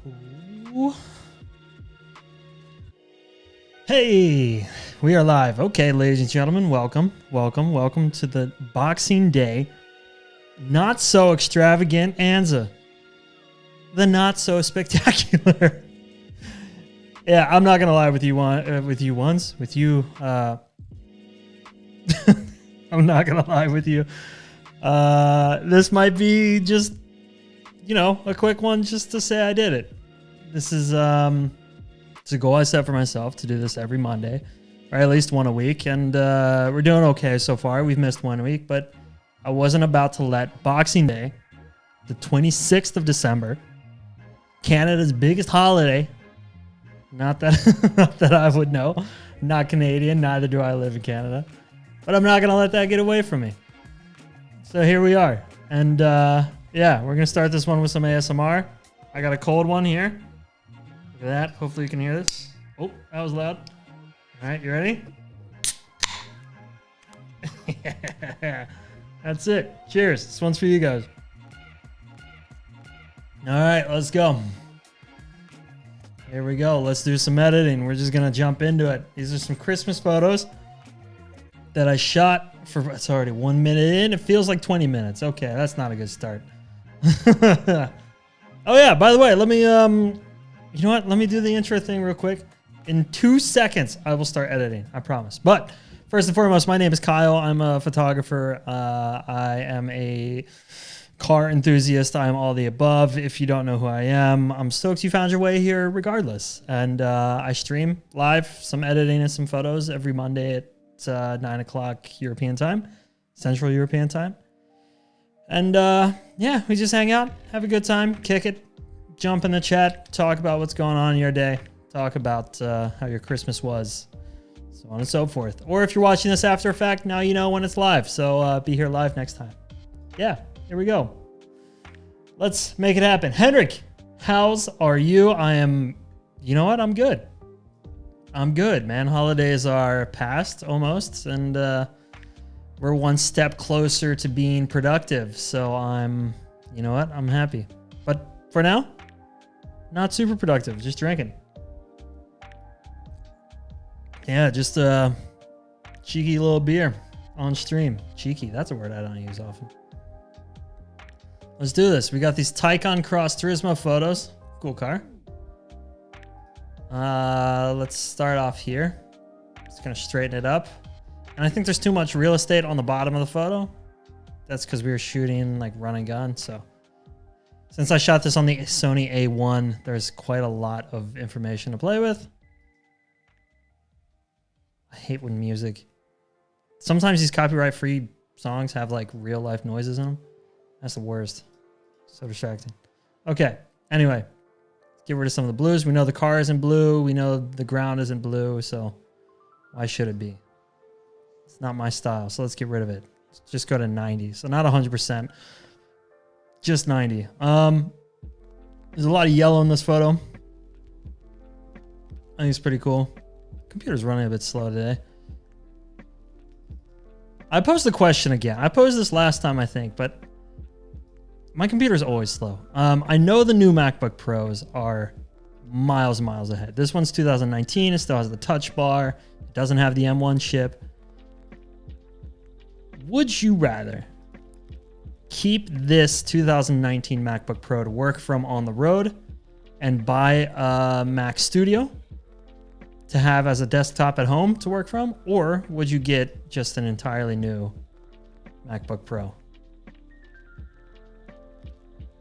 Ooh. Hey, we are live. Okay, ladies and gentlemen, welcome to the Boxing Day not so extravagant Anza, the not so spectacular. Yeah, I'm not gonna lie with you, I'm not gonna lie with you. This might be just, a quick one just to say I did it. This is it's a goal I set for myself to do this every Monday, or at least one a week, and we're doing okay so far. We've missed 1 week, but I wasn't about to let Boxing Day, the 26th of December, Canada's biggest holiday, not that not that I would know, not Canadian, neither do I live in Canada, but I'm not gonna let that get away from me. So here we are, and yeah, we're gonna start this one with some ASMR. I got a cold one here. Look at that. Hopefully you can hear this. Oh, that was loud. All right, you ready? Yeah, that's it. Cheers. This one's for you guys. All right, let's go. Here we go. Let's do some editing. We're just gonna jump into it. These are some Christmas photos that I shot for, it's already 1 minute in. It feels like 20 minutes. Okay, that's not a good start. Oh yeah, by the way, let me, you know what? Let me do the intro thing real quick. In 2 seconds, I will start editing, I promise. But first and foremost, my name is Kyle. I'm a photographer. I am a car enthusiast. I am all the above. If you don't know who I am, I'm stoked you found your way here regardless. And I stream live some editing and some photos every Monday at 9 o'clock European time, Central European time. And yeah, we just hang out, have a good time, kick it, jump in the chat, talk about what's going on in your day, talk about how your Christmas was, so on and so forth. Or if you're watching this after a fact, now you know when it's live, so be here live next time. Yeah, here we go. Let's make it happen. Henrik, how's are you? I am, you know what? I'm good. I'm good, man. Holidays are past almost, and we're one step closer to being productive. So I'm, you know what? I'm happy. But for now, not super productive. Just drinking. Yeah, just a cheeky little beer on stream. Cheeky, that's a word I don't use often. Let's do this. We got these Taycan Cross Turismo photos. Cool car. Let's start off here. Just gonna straighten it up. And I think there's too much real estate on the bottom of the photo. That's because we were shooting like run and gun. So since I shot this on the Sony A1, there's quite a lot of information to play with. I hate when music, sometimes these copyright free songs have like real life noises in them. That's the worst. So distracting. Okay. Anyway, let's get rid of some of the blues. We know the car isn't blue. We know the ground isn't blue. So why should it be? It's not my style. So let's get rid of it. Let's just go to 90. So not 100%, just 90. There's a lot of yellow in this photo. I think it's pretty cool. Computer's running a bit slow today. I posed the question again. I posed this last time, I think, but my computer's always slow. I know the new MacBook Pros are miles and miles ahead. This one's 2019. It still has the touch bar. It doesn't have the M1 chip. Would you rather keep this 2019 MacBook Pro to work from on the road and buy a Mac Studio to have as a desktop at home to work from? Or would you get just an entirely new MacBook Pro?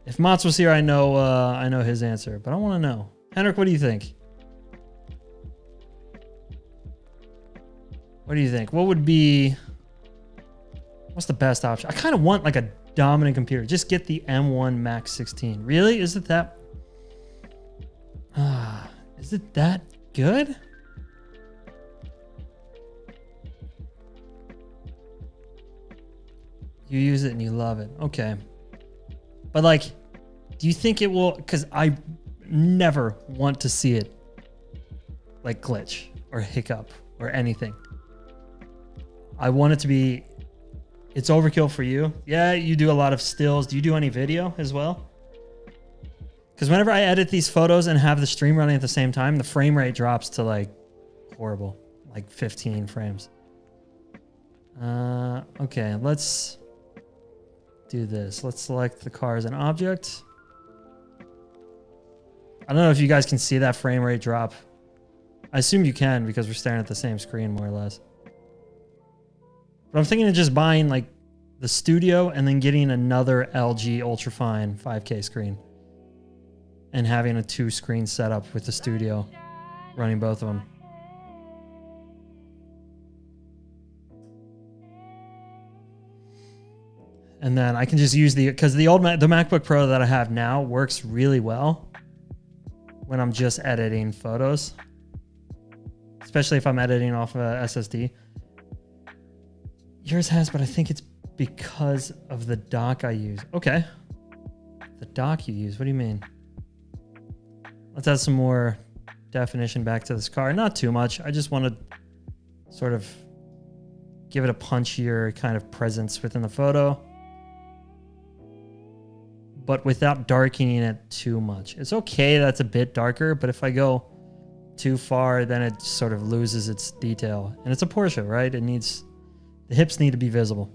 If Mats was here, I know his answer, but I want to know. Henrik, what do you think? What do you think? What would be, what's the best option? I kind of want like a dominant computer. Just get the M1 Max 16. Really? Is it that? Is it that good? You use it and you love it. Okay. But like, do you think it will, because I never want to see it like glitch or hiccup or anything. I want it to be, it's overkill for you. Yeah, you do a lot of stills. Do you do any video as well? Because whenever I edit these photos and have the stream running at the same time, the frame rate drops to like horrible, like 15 frames. Okay, let's do this. Let's select the car as an object. I don't know if you guys can see that frame rate drop. I assume you can because we're staring at the same screen more or less. But I'm thinking of just buying like the studio and then getting another LG Ultrafine 5K screen. And having a 2-screen setup with the studio running both of them. And then I can just use because the MacBook Pro that I have now works really well when I'm just editing photos, especially if I'm editing off a SSD. Yours has, but I think it's because of the dock I use. Okay. The dock you use, what do you mean? Let's add some more definition back to this car. Not too much. I just want to sort of give it a punchier kind of presence within the photo, but without darkening it too much. It's okay that's a bit darker, but if I go too far, then it sort of loses its detail. And it's a Porsche, right? It needs, the hips need to be visible.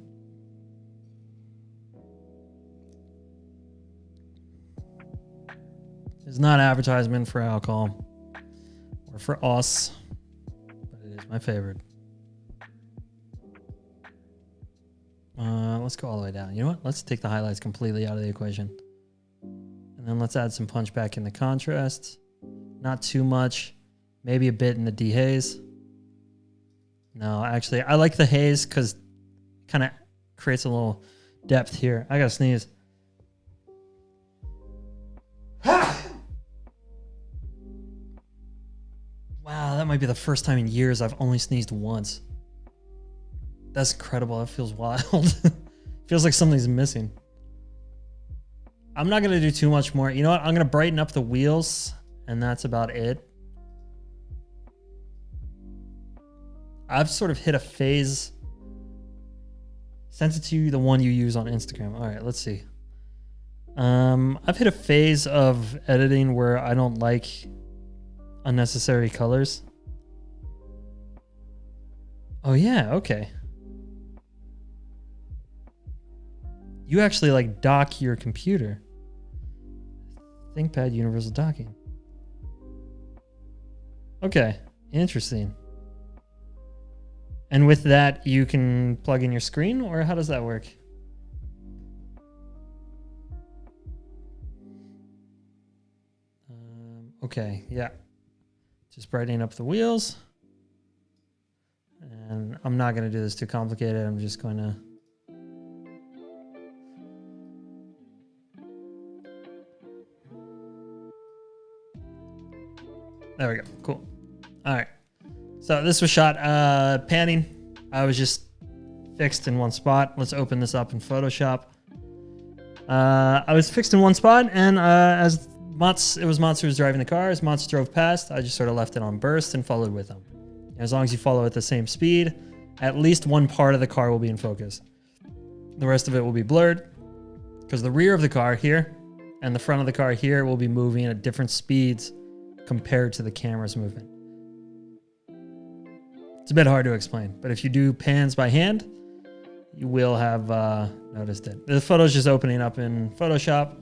It's not advertisement for alcohol or for us, but it is my favorite. Let's go all the way down. You know what? Let's take the highlights completely out of the equation. And then let's add some punch back in the contrast. Not too much. Maybe a bit in the dehaze. No, actually, I like the haze because it kind of creates a little depth here. I gotta sneeze. Wow, that might be the first time in years I've only sneezed once. That's incredible. That feels wild. Feels like something's missing. I'm not going to do too much more. You know what? I'm going to brighten up the wheels, and that's about it. I've sort of hit a phase. Sent it to you, the one you use on Instagram. All right, let's see. I've hit a phase of editing where I don't like unnecessary colors. Oh yeah, okay. You actually like dock your computer. ThinkPad universal docking. Okay, interesting. And with that, you can plug in your screen, or how does that work? Okay, yeah. Just brightening up the wheels. And I'm not going to do this too complicated. I'm just going to... There we go. Cool. All right. So this was shot panning. I was just fixed in one spot. Let's open this up in Photoshop. I was fixed in one spot, and as Mats, it was Mats who was driving the car. As Mats drove past, I just sort of left it on burst and followed with him. As long as you follow at the same speed, at least one part of the car will be in focus. The rest of it will be blurred because the rear of the car here and the front of the car here will be moving at different speeds compared to the camera's movement. It's a bit hard to explain, but if you do pans by hand, you will have noticed it. The photo's just opening up in Photoshop.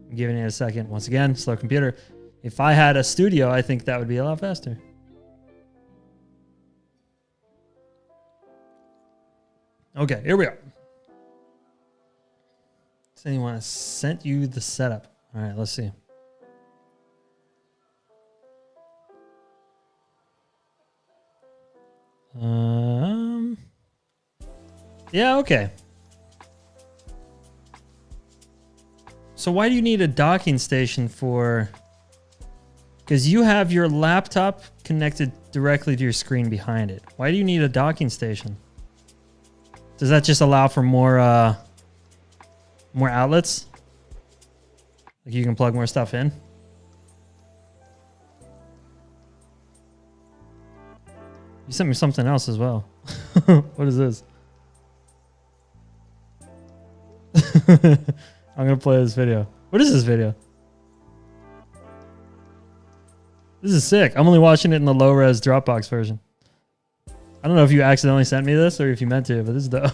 I'm giving it a second. Once again, slow computer. If I had a studio, I think that would be a lot faster. Okay, here we are. Does anyone sent you the setup? All right, let's see. Yeah, okay. So why do you need a docking station for... Because you have your laptop connected directly to your screen behind it. Why do you need a docking station? Does that just allow for more outlets? Like you can plug more stuff in? You sent me something else as well. What is this? I'm gonna play this video. What is this video? This is sick. I'm only watching it in the low res Dropbox version. I don't know if you accidentally sent me this or if you meant to, but this is dope.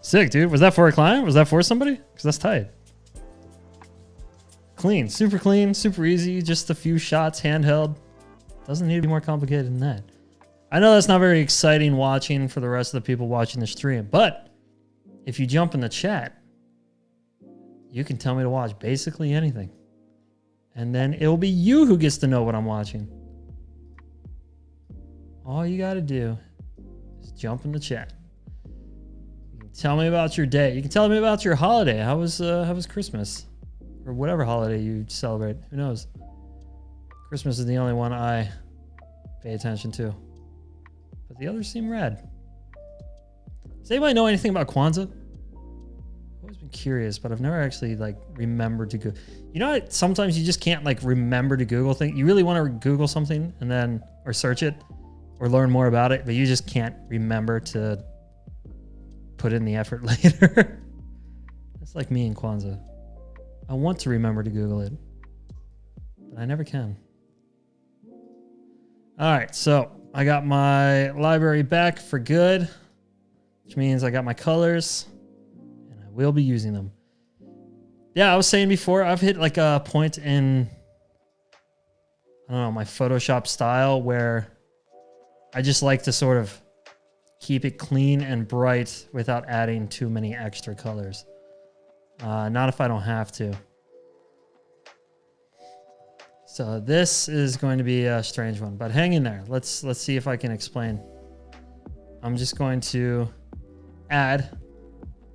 Sick, dude. Was that for a client? Was that for somebody? Because that's tight. Clean, super easy. Just a few shots, handheld. Doesn't need to be more complicated than that. I know that's not very exciting watching for the rest of the people watching the stream, but if you jump in the chat, you can tell me to watch basically anything. And then it'll be you who gets to know what I'm watching. All you got to do is jump in the chat. You can tell me about your day. You can tell me about your holiday. How was Christmas? Or whatever holiday you celebrate. Who knows? Christmas is the only one I pay attention to. But the others seem rad. Does anybody know anything about Kwanzaa? I've always been curious, but I've never actually like remembered to go. You know what? Sometimes you just can't like remember to Google things. You really want to Google something and then, or search it or learn more about it, but you just can't remember to put in the effort later. That's like me in Kwanzaa. I want to remember to Google it, but I never can. All right, so I got my library back for good, which means I got my colors and I will be using them. Yeah, I was saying before, I've hit like a point in, I don't know, my Photoshop style where I just like to sort of keep it clean and bright without adding too many extra colors. Not if I don't have to. So this is going to be a strange one, but hang in there. Let's see if I can explain. I'm just going to add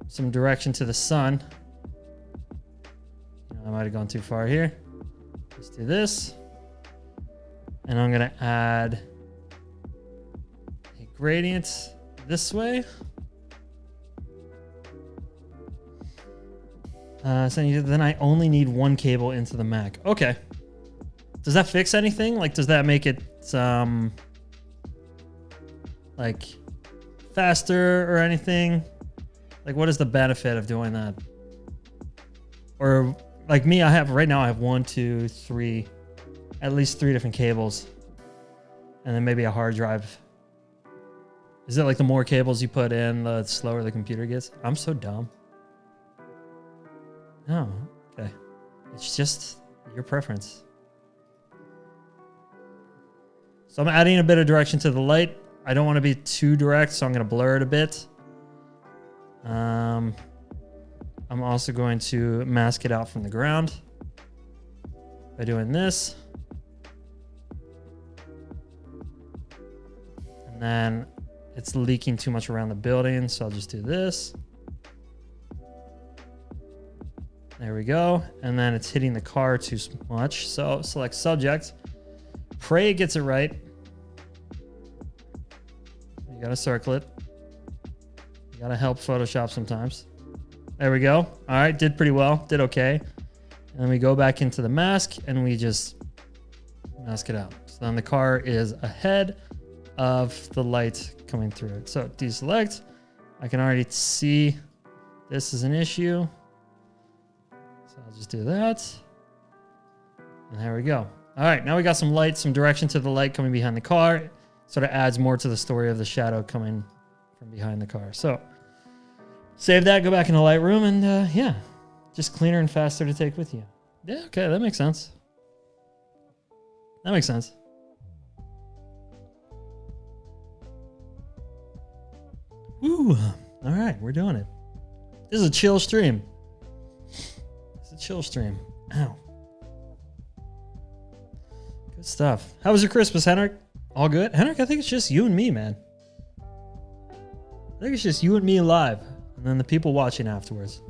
some direction to the sun. I might have gone too far here. Let's do this. And I'm going to add a gradient this way. So then I only need one cable into the Mac. Okay. Does that fix anything? Like, does that make it like faster or anything? Like, what is the benefit of doing that? Or like me, right now I have 1, 2, 3, at least 3 different cables, and then maybe a hard drive. Is it like the more cables you put in, the slower the computer gets? I'm so dumb. Oh, okay. It's just your preference. So I'm adding a bit of direction to the light. I don't want to be too direct, so I'm going to blur it a bit. I'm also going to mask it out from the ground by doing this. And then it's leaking too much around the building, so I'll just do this. There we go. And then it's hitting the car too much. So select subject. Pray it gets it right. You gotta circle it. You gotta help Photoshop sometimes. There we go. All right, did pretty well. Did okay. And then we go back into the mask and we just mask it out. So then the car is ahead of the light coming through it. So deselect. I can already see this is an issue. So I'll just do that. And there we go. All right, now we got some light, some direction to the light coming behind the car. Sort of adds more to the story of the shadow coming from behind the car. So save that, go back into Lightroom, and yeah, just cleaner and faster to take with you. Yeah, okay, that makes sense. That makes sense. Woo, all right, we're doing it. This is a chill stream. It's a chill stream. Ow. Good stuff. How was your Christmas, Henrik? All good? Henrik, I think it's just you and me, man. I think it's just you and me live, and then the people watching afterwards.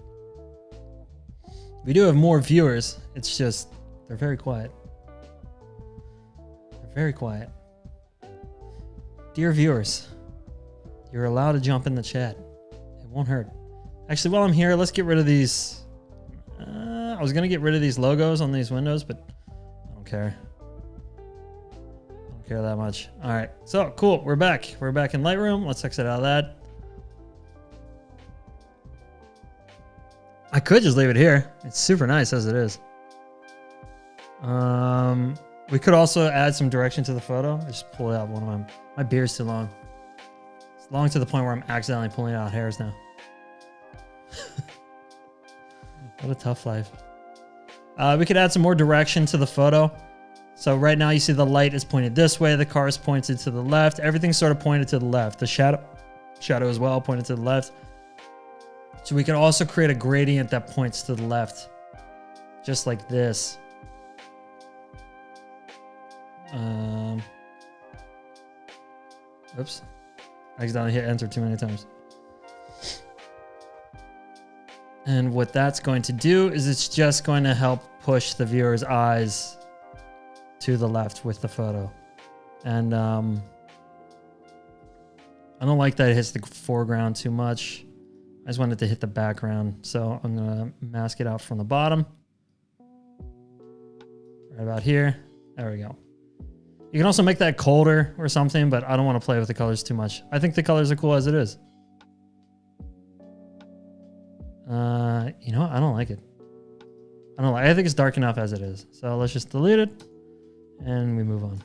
We do have more viewers. It's just, they're very quiet. They're very quiet. Dear viewers, you're allowed to jump in the chat. It won't hurt. Actually, while I'm here, let's get rid of these. I was going to get rid of these logos on these windows, but I don't care. I don't care that much. All right. So, cool. We're back. We're back in Lightroom. Let's exit out of that. I could just leave it here. It's super nice as it is. We could also add some direction to the photo. I just pulled out one of my beard's too long. It's long to the point where I'm accidentally pulling out hairs now. What a tough life. We could add some more direction to the photo. So right now you see the light is pointed this way. The car is pointed to the left. Everything's sort of pointed to the left. The shadow as well pointed to the left. So we could also create a gradient that points to the left. Just like this. Oops. I accidentally hit enter too many times. And what that's going to do is it's just going to help push the viewer's eyes to the left with the photo. And I don't like that it hits the foreground too much. I just wanted to hit the background. So I'm going to mask it out from the bottom. Right about here. There we go. You can also make that colder or something, but I don't want to play with the colors too much. I think the colors are cool as it is. You know what? I don't like it. I think it's dark enough as it is. So let's just delete it and we move on.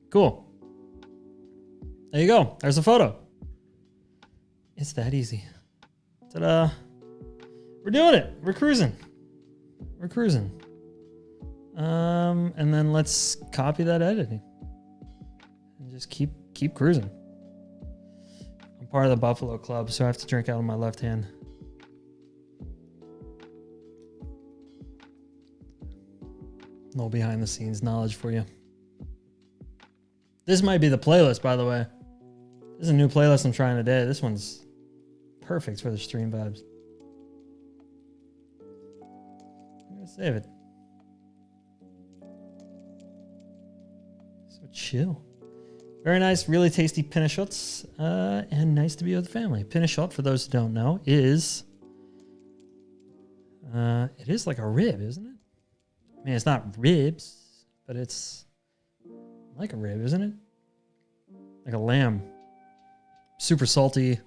Cool. There you go. There's a photo. It's that easy. Ta-da. We're doing it. We're cruising. We're cruising. And then let's copy that editing. And just keep cruising. I'm part of the Buffalo Club, so I have to drink out of my left hand. No behind the scenes knowledge for you. This might be the playlist, by the way. This is a new playlist I'm trying today. This one's perfect for the stream vibes. I'm gonna save it. So chill. Very nice, really tasty Pinichots, and nice to be with the family. Pinichot, for those who don't know, is it is like a rib, isn't it? I mean, it's not ribs, but it's like a rib, isn't it? Like a lamb. Super salty.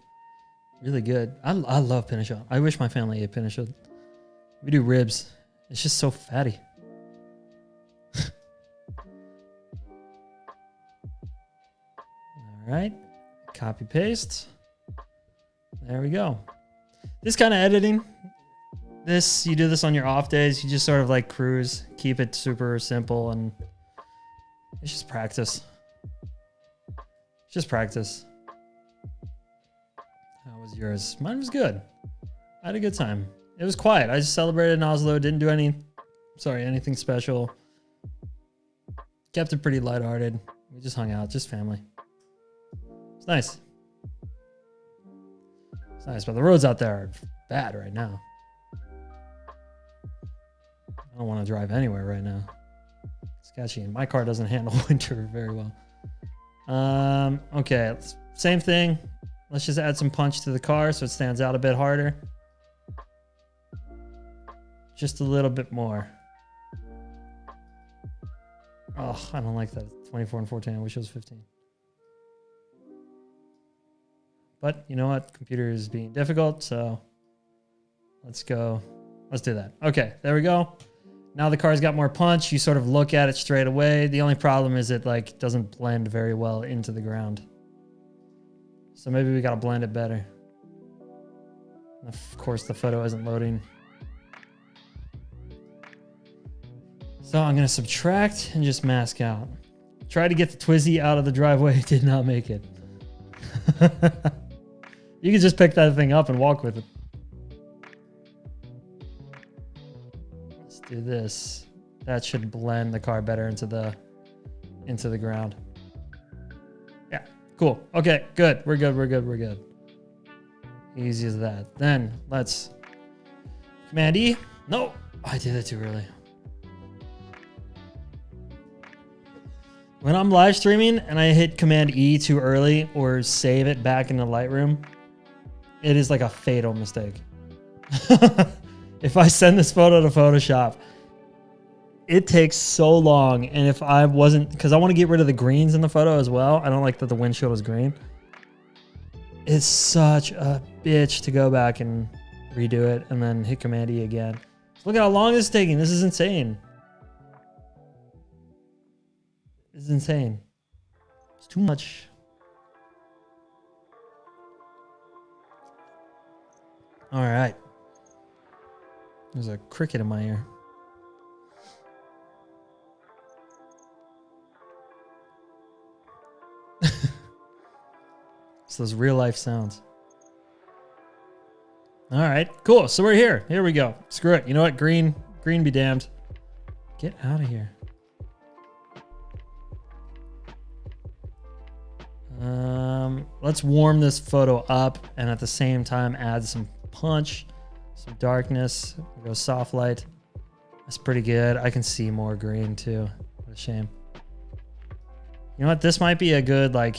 Really good. I love Pinichot. I wish my family ate Pinichot. We do ribs. It's just so fatty. All right. Copy paste. There we go. This kind of editing. You do this on your off days. You just sort of like cruise, keep it super simple, and it's just practice. Just practice. How was yours? Mine was good. I had a good time. It was quiet. I just celebrated in Oslo. Didn't do anything special. Kept it pretty lighthearted. We just hung out, just family. It's nice. It's nice, but the roads out there are bad right now. I don't want to drive anywhere right now. It's sketchy, and my car doesn't handle winter very well. Okay, same thing. Let's just add some punch to the car so it stands out a bit harder. Just a little bit more. Oh, I don't like that. 24 and 14. I wish it was 15. But you know what? Computer is being difficult, so let's go. Let's do that. Okay, there we go. Now the car's got more punch. You sort of look at it straight away. The only problem is it like doesn't blend very well into the ground. So maybe we gotta blend it better. And of course, the photo isn't loading. So I'm gonna subtract and just mask out. Try to get the Twizy out of the driveway. Did not make it. You can just pick that thing up and walk with it. Let's do this. That should blend the car better into the ground. Yeah, cool. Okay, good. We're good. Easy as that. Then let's Command E. No, I did it too early. When I'm live streaming and I hit Command E too early or save it back in the Lightroom, it is like a fatal mistake. If I send this photo to Photoshop, it takes so long. And if I wasn't, because I want to get rid of the greens in the photo as well. I don't like that the windshield is green. It's such a bitch to go back and redo it, and then hit Command E again. Look at how long this is taking. This is insane. This is insane. It's too much. All right. There's a cricket in my ear. It's those real life sounds. All right, cool. So we're here. Here we go. Screw it. You know what? Green be damned. Get out of here. Let's warm this photo up and at the same time add some punch, some darkness. We'll go soft light. That's pretty good. I can see more green too. What a shame. You know what? This might be a good like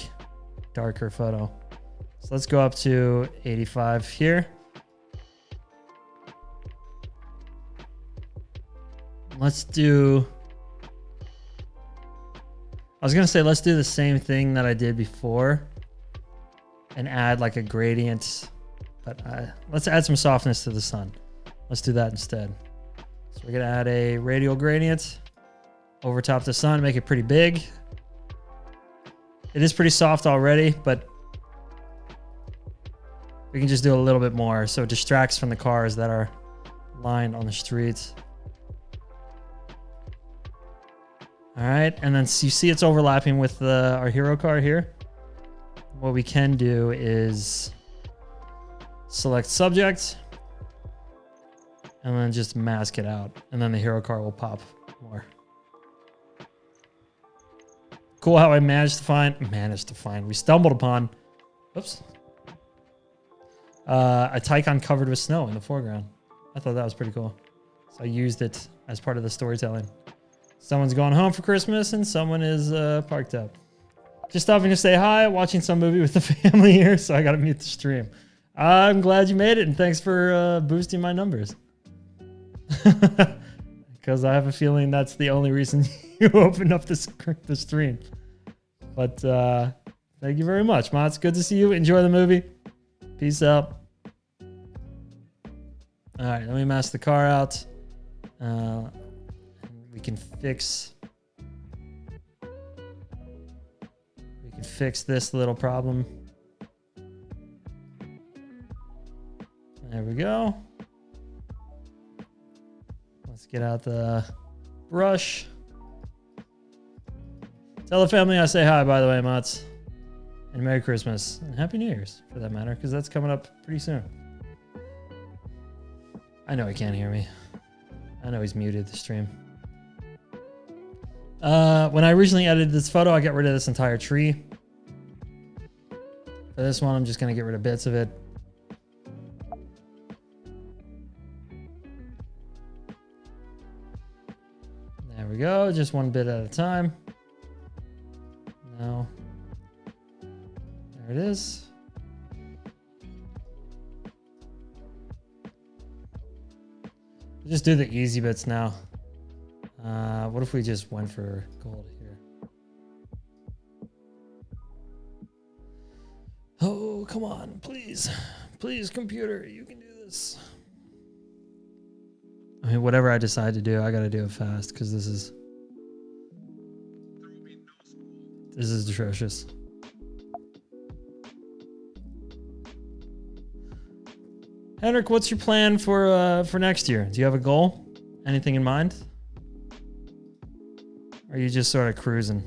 darker photo. So let's go up to 85 here. Let's do, I was gonna say, let's do the same thing that I did before and add like a gradient, but let's add some softness to the sun. Let's do that instead. So we're gonna add a radial gradient over top the sun, make it pretty big. It is pretty soft already, but we can just do a little bit more so it distracts from the cars that are lined on the streets. All right, and then you see it's overlapping with our hero car here. What we can do is select subject and then just mask it out. And then the hero car will pop more. Cool how I managed to find, we stumbled upon, oops, a Taycan covered with snow in the foreground. I thought that was pretty cool. So I used it as part of the storytelling. Someone's going home for Christmas and someone is parked up. Just stopping to say hi, watching some movie with the family here, so I got to mute the stream. I'm glad you made it, and thanks for boosting my numbers. Because I have a feeling that's the only reason you opened up the stream. But thank you very much, Mods. Good to see you. Enjoy the movie. Peace out. All right, let me mask the car out. We can fix this little problem. There we go. Let's get out the brush. Tell the family I say hi, by the way, Mats. And Merry Christmas. And Happy New Year's, for that matter, because that's coming up pretty soon. I know he can't hear me. I know he's muted the stream. When I originally edited this photo, I got rid of this entire tree. For this one, I'm just going to get rid of bits of it. There we go. Just one bit at a time. Now, there it is. Just do the easy bits now. What if we just went for gold here? Oh, come on, please. Please, computer, you can do this. I mean, whatever I decide to do, I gotta do it fast, because this is atrocious. Henrik, what's your plan for next year? Do you have a goal? Anything in mind? Or are you just sort of cruising?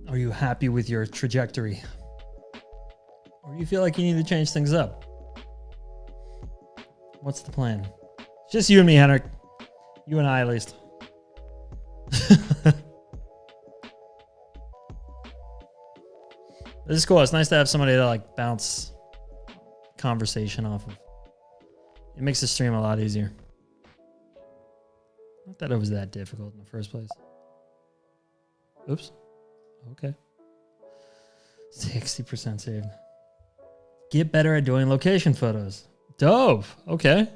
Are you happy with your trajectory? Or do you feel like you need to change things up? What's the plan? Just you and me, Henrik. You and I, at least. This is cool. It's nice to have somebody to like bounce conversation off of. It makes the stream a lot easier. Not that it was that difficult in the first place. Oops. Okay. 60% saved. Get better at doing location photos. Dope. Okay.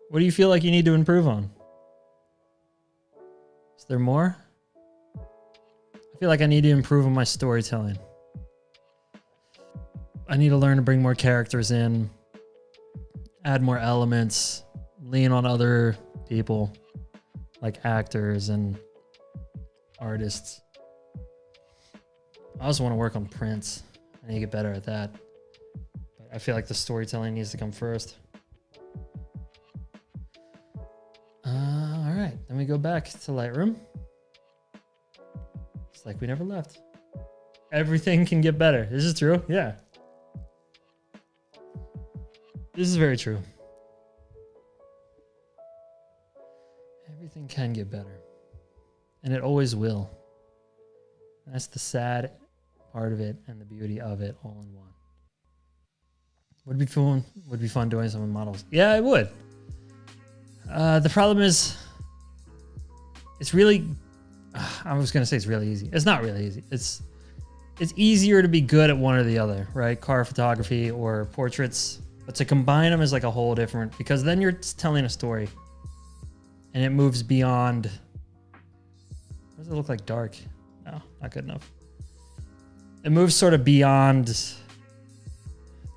What do you feel like you need to improve on? Is there more? I feel like I need to improve on my storytelling. I need to learn to bring more characters in, add more elements, lean on other people like actors and artists. I also want to work on prints. I need to get better at that. But I feel like the storytelling needs to come first. All right, then we go back to Lightroom. It's like we never left. Everything can get better. This is true. Yeah. This is very true. Everything can get better. And it always will. That's the sad part of it and the beauty of it all in one. Would be fun doing some models. Yeah, it would. The problem is, it's really, I was going to say it's really easy. It's not really easy. It's easier to be good at one or the other, right? Car photography or portraits. But to combine them is like a whole different, because then you're telling a story and it moves beyond. What does it look like dark? No, not good enough. It moves sort of beyond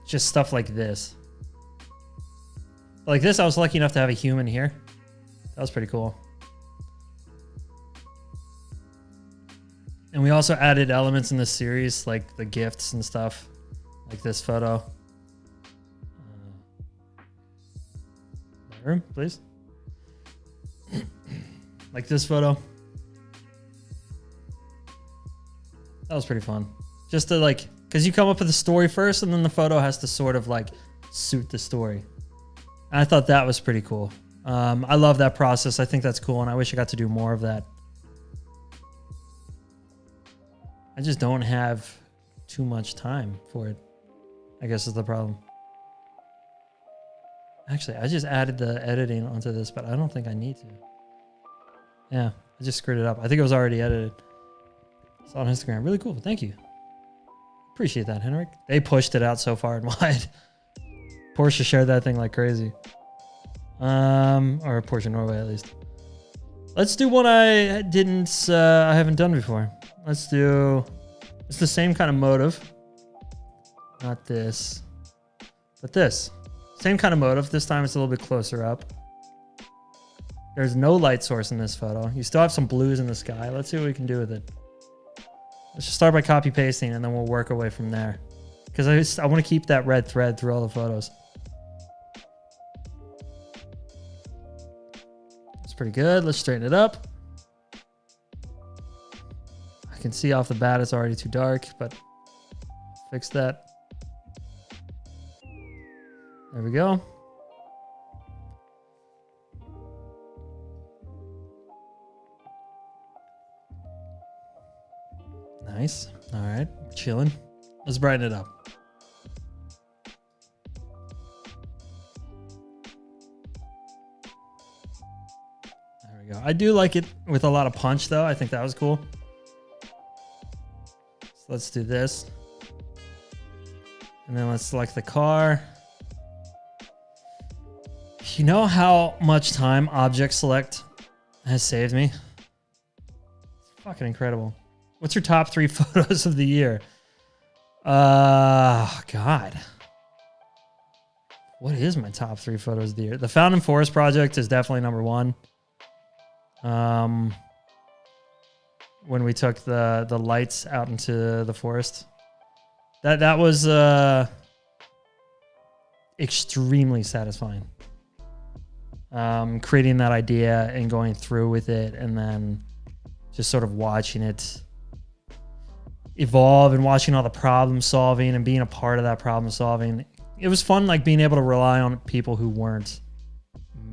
just stuff like this. Like this, I was lucky enough to have a human here. That was pretty cool. And we also added elements in this series, like the gifts and stuff, like this photo. Room, please. Like this photo. That was pretty fun. Just to like, because you come up with the story first and then the photo has to sort of like suit the story. And I thought that was pretty cool. I love that process. I think that's cool and I wish I got to do more of that. I just don't have too much time for it, I guess is the problem. Actually, I just added the editing onto this, but I don't think I need to. Yeah, I just screwed it up. I think it was already edited. It's on Instagram. Really cool. Thank you. Appreciate that, Henrik. They pushed it out so far and wide. Porsche shared that thing like crazy. Or Porsche Norway at least. Let's do one I haven't done before. Let's do, it's the same kind of motive. Not this, but this. Same kind of motive. This time it's a little bit closer up. There's no light source in this photo. You still have some blues in the sky. Let's see what we can do with it. Let's just start by copy pasting and then we'll work our way from there. Because I want to keep that red thread through all the photos. That's pretty good. Let's straighten it up. I can see off the bat it's already too dark, but fix that. There we go. Nice. All right, we're chilling. Let's brighten it up. There we go. I do like it with a lot of punch though. I think that was cool. So let's do this. And then let's select the car. You know how much time object select has saved me? It's fucking incredible. What's your top 3 photos of the year? God. What is my top 3 photos of the year? The Fountain Forest project is definitely number 1. When we took the lights out into the forest. That was extremely satisfying. Creating that idea and going through with it and then just sort of watching it evolve and watching all the problem solving and being a part of that problem solving. It was fun, like being able to rely on people who weren't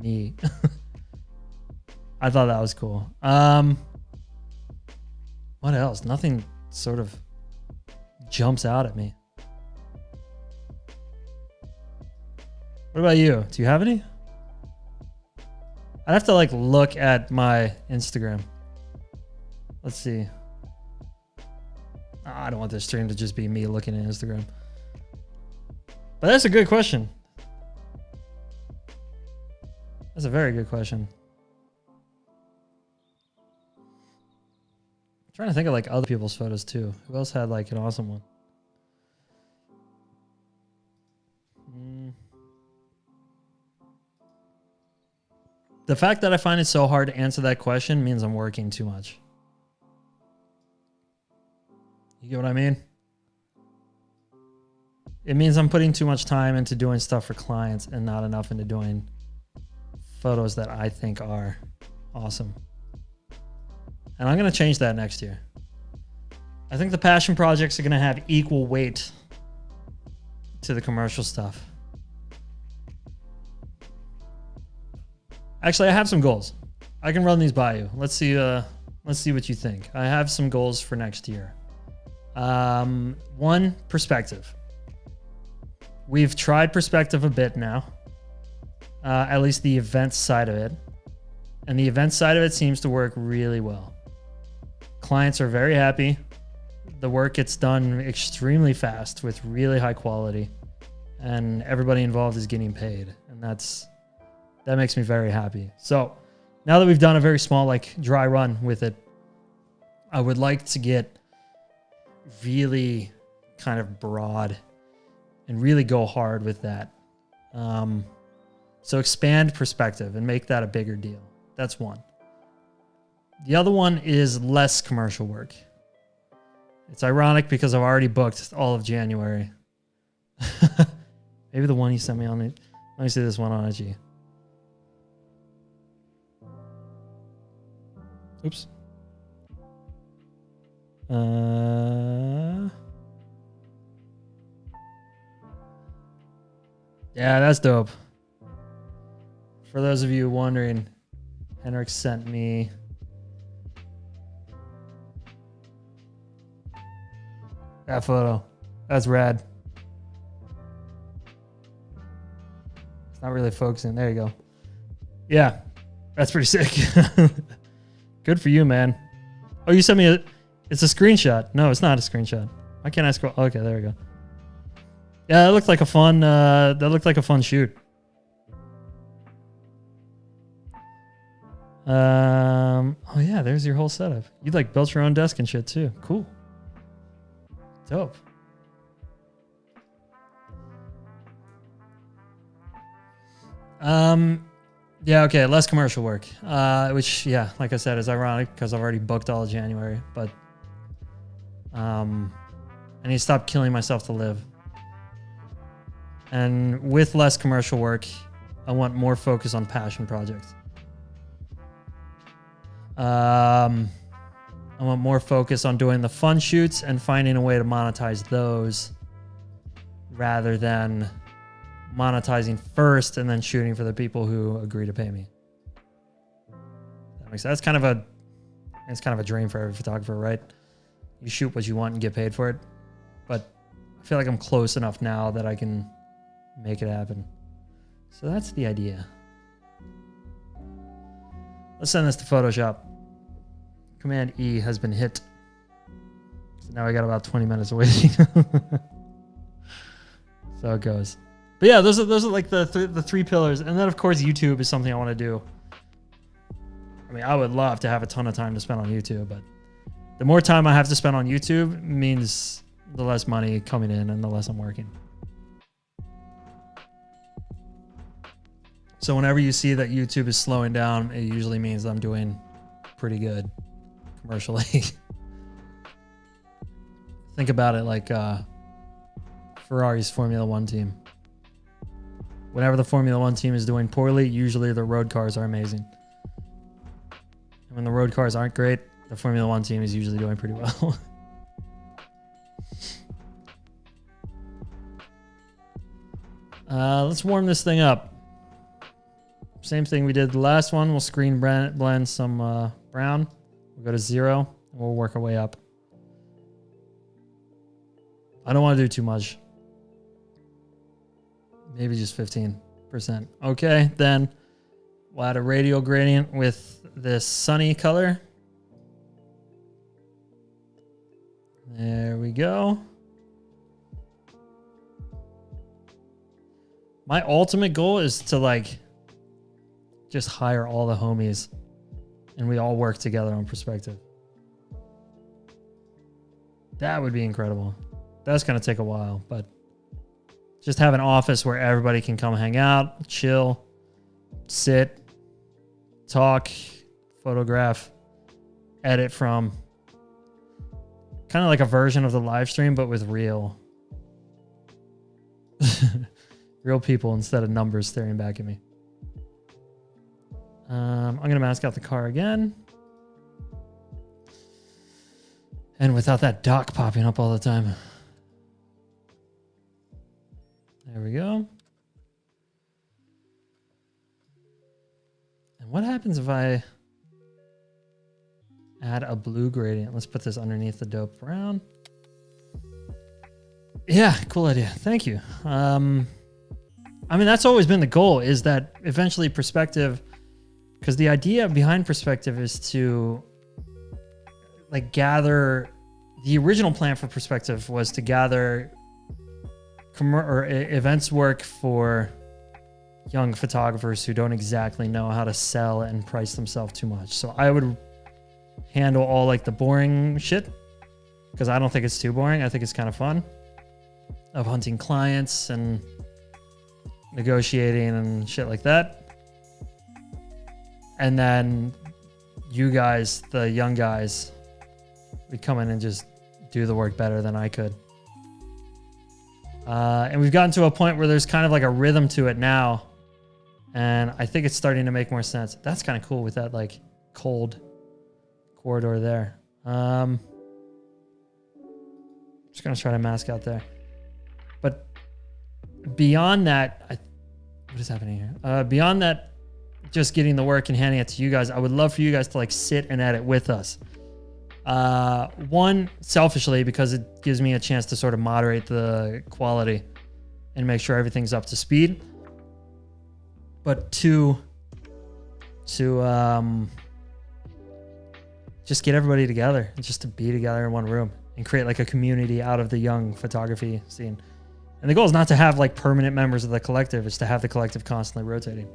me. I thought that was cool. What else? Nothing sort of jumps out at me. What about you? Do you have any? I'd have to like look at my Instagram. Let's see. I don't want this stream to just be me looking at Instagram. But that's a good question. That's a very good question. I'm trying to think of like other people's photos too. Who else had like an awesome one? The fact that I find it so hard to answer that question means I'm working too much. You get what I mean? It means I'm putting too much time into doing stuff for clients and not enough into doing photos that I think are awesome. And I'm going to change that next year. I think the passion projects are going to have equal weight to the commercial stuff. Actually, I have some goals. I can run these by you. Let's see what you think. I have some goals for next year. One, perspective. We've tried perspective a bit now, at least the event side of it. And the event side of it seems to work really well. Clients are very happy. The work gets done extremely fast with really high quality, and everybody involved is getting paid. And that makes me very happy. So now that we've done a very small, like dry run with it, I would like to get really kind of broad and really go hard with that. So expand perspective and make that a bigger deal. That's one. The other one is less commercial work. It's ironic because I've already booked all of January. Maybe the one you sent me on it. Let me see this one on IG. Oops. Yeah, that's dope. For those of you wondering, Henrik sent me that photo. That's rad. It's not really focusing. There you go. Yeah, that's pretty sick. Good for you, man. Oh, you sent me it's a screenshot. No, it's not a screenshot. Why can't I scroll? Okay, there we go. Yeah, that looked like a fun shoot. Oh yeah, there's your whole setup. You like built your own desk and shit too. Cool. Dope. Yeah, okay, less commercial work. Which, yeah, like I said, is ironic because I've already booked all of January, but I need to stop killing myself to live. And with less commercial work, I want more focus on passion projects. I want more focus on doing the fun shoots and finding a way to monetize those rather than monetizing first and then shooting for the people who agree to pay me. That makes sense. It's kind of a dream for every photographer, right? You shoot what you want and get paid for it. But I feel like I'm close enough now that I can make it happen. So that's the idea. Let's send this to Photoshop. Command E has been hit. So now I got about 20 minutes of waiting. So it goes. But yeah, those are like the three pillars. And then of course YouTube is something I want to do. I mean, I would love to have a ton of time to spend on YouTube, but the more time I have to spend on YouTube means the less money coming in and the less I'm working. So whenever you see that YouTube is slowing down, it usually means I'm doing pretty good commercially. Think about it like Ferrari's Formula One team. Whenever the Formula One team is doing poorly, usually the road cars are amazing. And when the road cars aren't great, the Formula One team is usually doing pretty well. Let's warm this thing up. Same thing we did the last one. We'll screen blend some brown. We'll go to 0 and we'll work our way up. I don't want to do too much. Maybe just 15%. Okay, then we'll add a radial gradient with this sunny color. There we go. My ultimate goal is to like just hire all the homies and we all work together on perspective. That would be incredible. That's going to take a while, but just have an office where everybody can come hang out, chill, sit, talk, photograph, edit from. Kind of like a version of the live stream, but with real people instead of numbers staring back at me. I'm going to mask out the car again. And without that dock popping up all the time. There we go. And what happens if I add a blue gradient? Let's put this underneath the dope brown. Yeah, cool idea. Thank you. I mean, that's always been the goal, is that eventually perspective, because the idea behind perspective is to like gather, the original plan for perspective was to gather events work for young photographers who don't exactly know how to sell and price themselves too much. So I would handle all like the boring shit, because I don't think it's too boring. I think it's kind of fun, of hunting clients and negotiating and shit like that. And then you guys, the young guys, would come in and just do the work better than I could. And we've gotten to a point where there's kind of like a rhythm to it now. And I think it's starting to make more sense. That's kind of cool with that like cold corridor there. Just going to try to mask out there. But beyond that, what is happening here? Beyond that, just getting the work and handing it to you guys, I would love for you guys to like sit and edit with us. One, selfishly, because it gives me a chance to sort of moderate the quality and make sure everything's up to speed. But two, to just get everybody together and just to be together in one room and create like a community out of the young photography scene. And the goal is not to have like permanent members of the collective. It's to have the collective constantly rotating.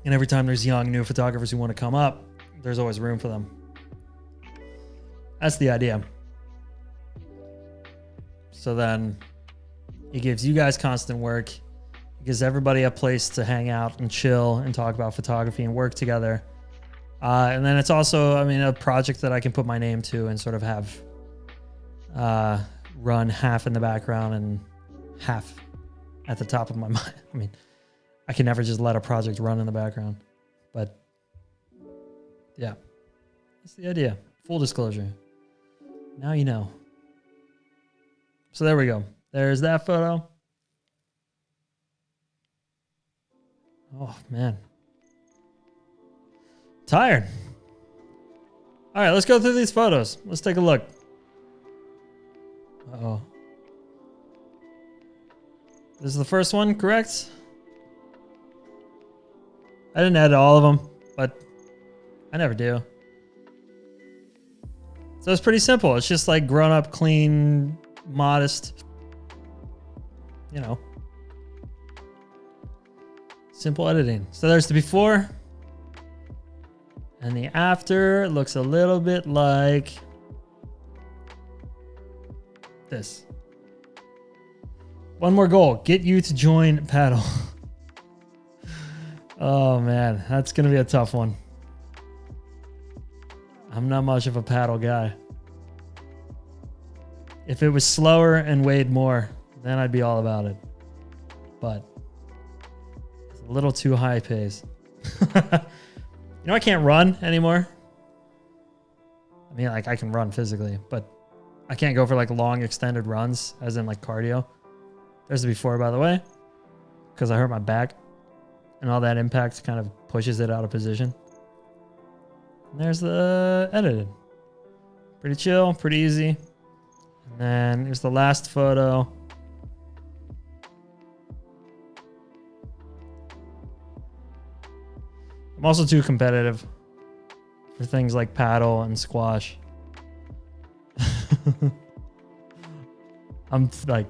And every time there's young new photographers who want to come up, there's always room for them. That's the idea. So then it gives you guys constant work. It gives everybody a place to hang out and chill and talk about photography and work together. And then it's also, I mean, a project that I can put my name to and sort of have run half in the background and half at the top of my mind. I mean, I can never just let a project run in the background. But yeah, that's the idea. Full disclosure. Now you know. So there we go. There's that photo. Oh, man. Tired. All right, let's go through these photos. Let's take a look. Uh-oh. This is the first one, correct? I didn't edit all of them, but I never do. So it's pretty simple. It's just like grown up, clean, modest, you know, simple editing. So there's the before and the after. It looks a little bit like this. One more goal, get you to join Paddle. Oh man, that's gonna be a tough one. I'm not much of a paddle guy. If it was slower and weighed more, then I'd be all about it. But it's a little too high pace. You know, I can't run anymore. I mean, like I can run physically, but I can't go for like long extended runs, as in like cardio. There's the before, by the way, because I hurt my back. And all that impact kind of pushes it out of position. And there's the edited. Pretty chill, pretty easy. And then here's the last photo. I'm also too competitive for things like paddle and squash. I'm like,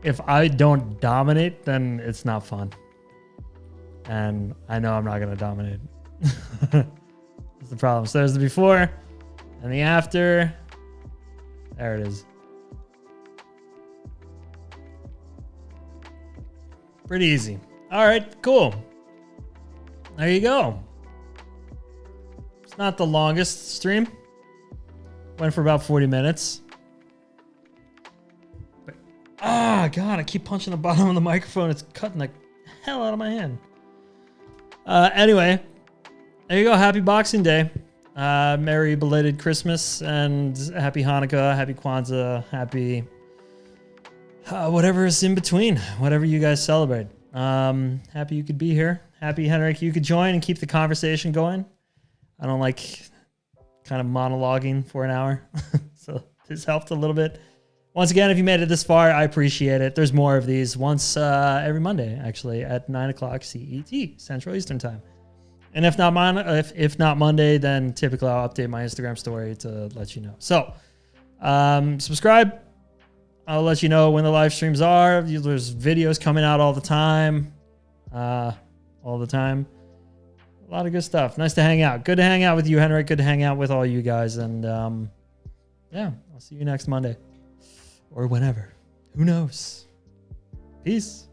if I don't dominate, then it's not fun. And I know I'm not going to dominate. That's the problem. So there's the before. And the after, there it is. Pretty easy. All right, cool. There you go. It's not the longest stream. Went for about 40 minutes. But, God, I keep punching the bottom of the microphone. It's cutting the hell out of my hand. Anyway, there you go. Happy Boxing Day. Merry belated Christmas and happy Hanukkah, happy Kwanzaa, happy whatever is in between, whatever you guys celebrate. Happy you could be here. Happy, Henrik, you could join and keep the conversation going. I don't like kind of monologuing for an hour. So this helped a little bit. Once again, if you made it this far, I appreciate it. There's more of these once every Monday, actually, at 9 o'clock CET, Central Eastern Time. And if not Monday, then typically I'll update my Instagram story to let you know. So subscribe. I'll let you know when the live streams are. There's videos coming out all the time. A lot of good stuff. Nice to hang out. Good to hang out with you, Henrik. Good to hang out with all you guys. And yeah, I'll see you next Monday. Or whenever. Who knows? Peace.